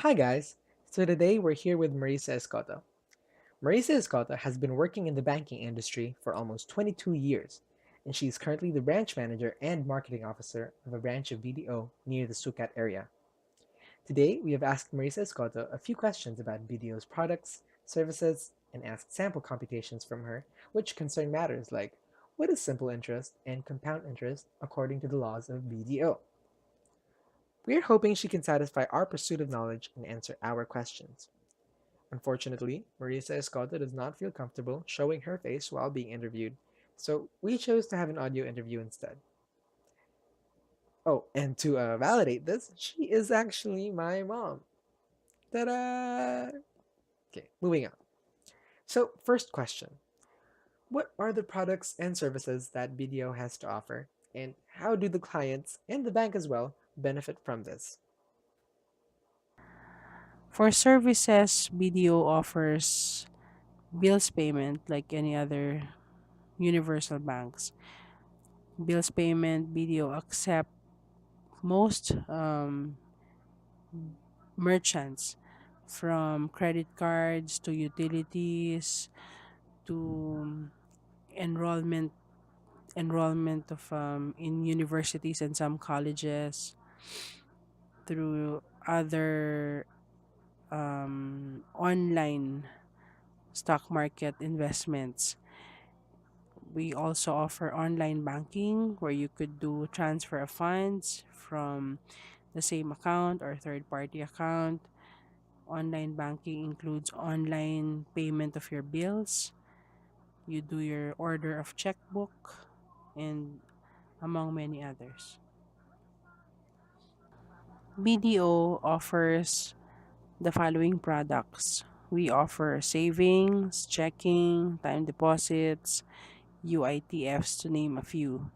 Hi guys! So today we're here with Marisa Escoto. Marisa Escoto has been working in the banking industry for almost 22 years, and she is currently the branch manager and marketing officer of a branch of BDO near the Sucat area. Today we have asked Marisa Escoto a few questions about BDO's products, services, and asked sample computations from her, which concern matters like what is simple interest and compound interest according to the laws of BDO. We are hoping she can satisfy our pursuit of knowledge and answer our questions. Unfortunately, Marisa Escoto does not feel comfortable showing her face while being interviewed, so we chose to have an audio interview instead. Oh, and to validate this, she is actually my mom. Ta-da! Okay, moving on. So, first question. What are the products and services that BDO has to offer, and how do the clients and the bank as well benefit from this? For services, BDO offers bills payment like any other universal banks. Bills payment, BDO accept most merchants from credit cards to utilities to enrollment enrollment of in universities and some colleges through other online stock market investments. We also offer online banking where you could do transfer of funds from the same account or third party account. Online banking includes online payment of your bills. You do your order of checkbook and among many others. BDO offers the following products. We offer savings, checking, time deposits, UITFs to name a few.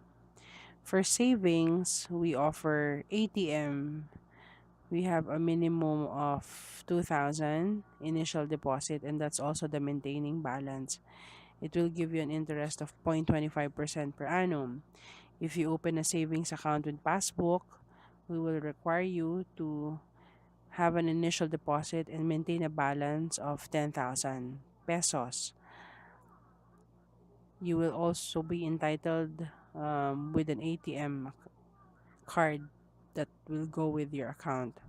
For savings, we offer ATM. We have a minimum of 2,000 initial deposit, and that's also the maintaining balance. It will give you an interest of 0.25% per annum. If you open a savings account with passbook, we will require you to have an initial deposit and maintain a balance of 10,000 pesos. You will also be entitled with an ATM card that will go with your account.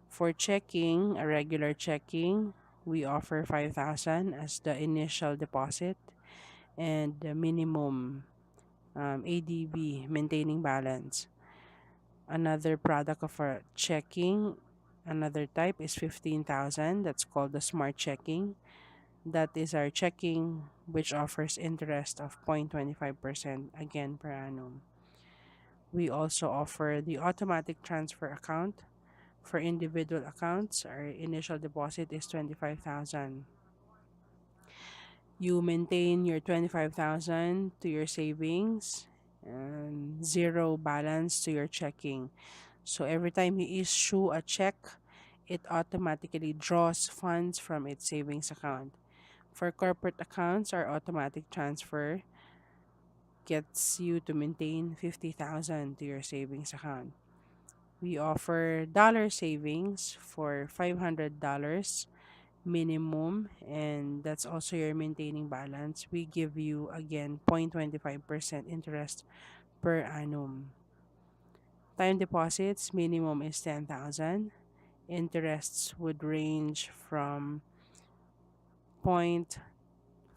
For checking, a regular checking, we offer 5,000 as the initial deposit and the minimum ADB maintaining balance. Another product of our checking, another type is 15,000. That's called the smart checking. That is our checking which offers interest of 0.25% again per annum. We also offer the automatic transfer account. For individual accounts, our initial deposit is 25,000. You maintain your 25,000 to your savings and zero balance to your checking. So every time you issue a check, it automatically draws funds from its savings account. For corporate accounts, our automatic transfer gets you to maintain 50,000 to your savings account. We offer dollar savings for $500 minimum, and that's also your maintaining balance. We give you again 0.25% interest per annum. Time deposits minimum is 10,000. Interests would range from point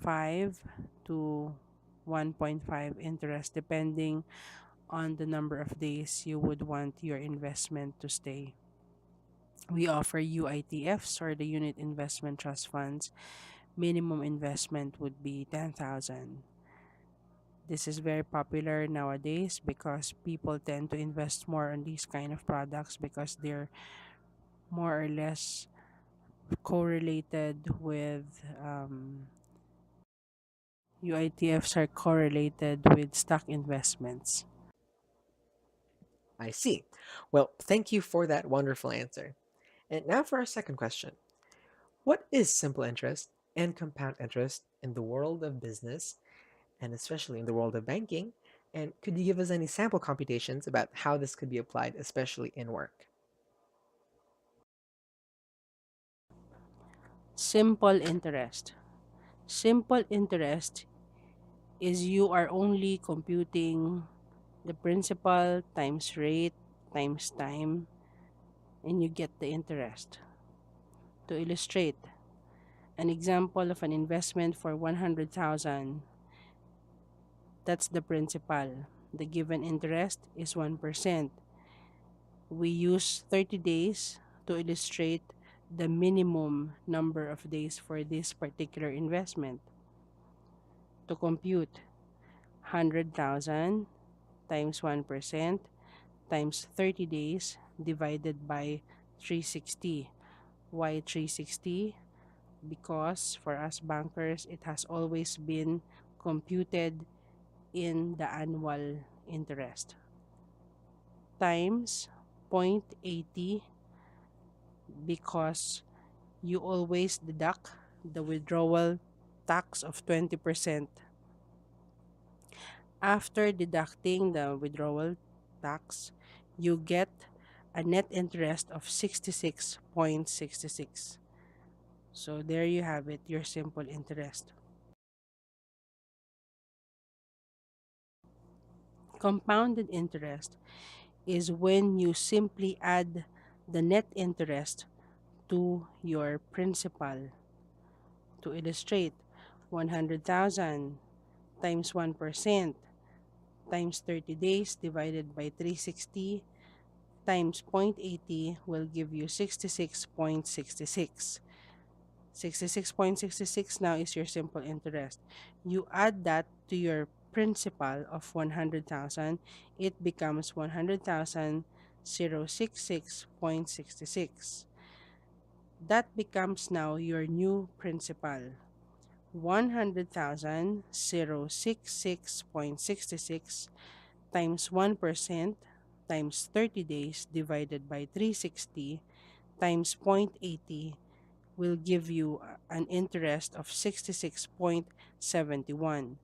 0.5 to 1.5 interest depending on the number of days you would want your investment to stay. We offer UITFs or the Unit Investment Trust Funds. Minimum investment would be 10,000. This is very popular nowadays because people tend to invest more on these kind of products because they're more or less correlated with UITFs are correlated with stock investments. I see. Well, thank you for that wonderful answer. And now for our second question. What is simple interest and compound interest in the world of business, and especially in the world of banking? And could you give us any sample computations about how this could be applied, especially in work? Simple interest. Simple interest is you are only computing the principal times rate times time and you get the interest. To illustrate, an example of an investment for 100,000, that's the principal. The given interest is 1%. We use 30 days to illustrate the minimum number of days for this particular investment. To compute, 100,000 times 1% times 30 days divided by 360. Why 360? Because for us bankers, it has always been computed in the annual interest. Times 0.80 because you always deduct the withdrawal tax of 20%. After deducting the withdrawal tax, you get a net interest of 66.66. So there you have it, your simple interest. Compounded interest is when you simply add the net interest to your principal. To illustrate, 100,000 times 1% times 30 days divided by 360 times 0.80 will give you 66.66. 66.66 now is your simple interest. You add that to your principal of 100,000, it becomes 100,000 066.66. That becomes now your new principal. 100,000 066.66 times 1% times 30 days divided by 360 times 0.80 will give you an interest of 66.71.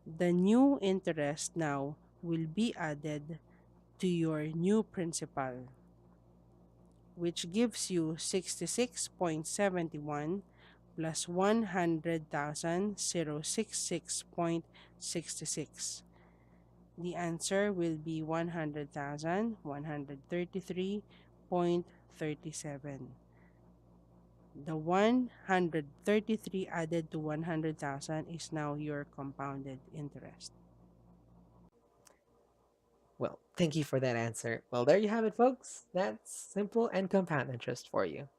The new interest now will be added to your new principal, which gives you 66.71 plus 100,000 066.66. The answer will be 100,000 133.37. The 133 added to 100,000 is now your compounded interest. Well, thank you for that answer. Well, there you have it, folks. That's simple and compound interest for you.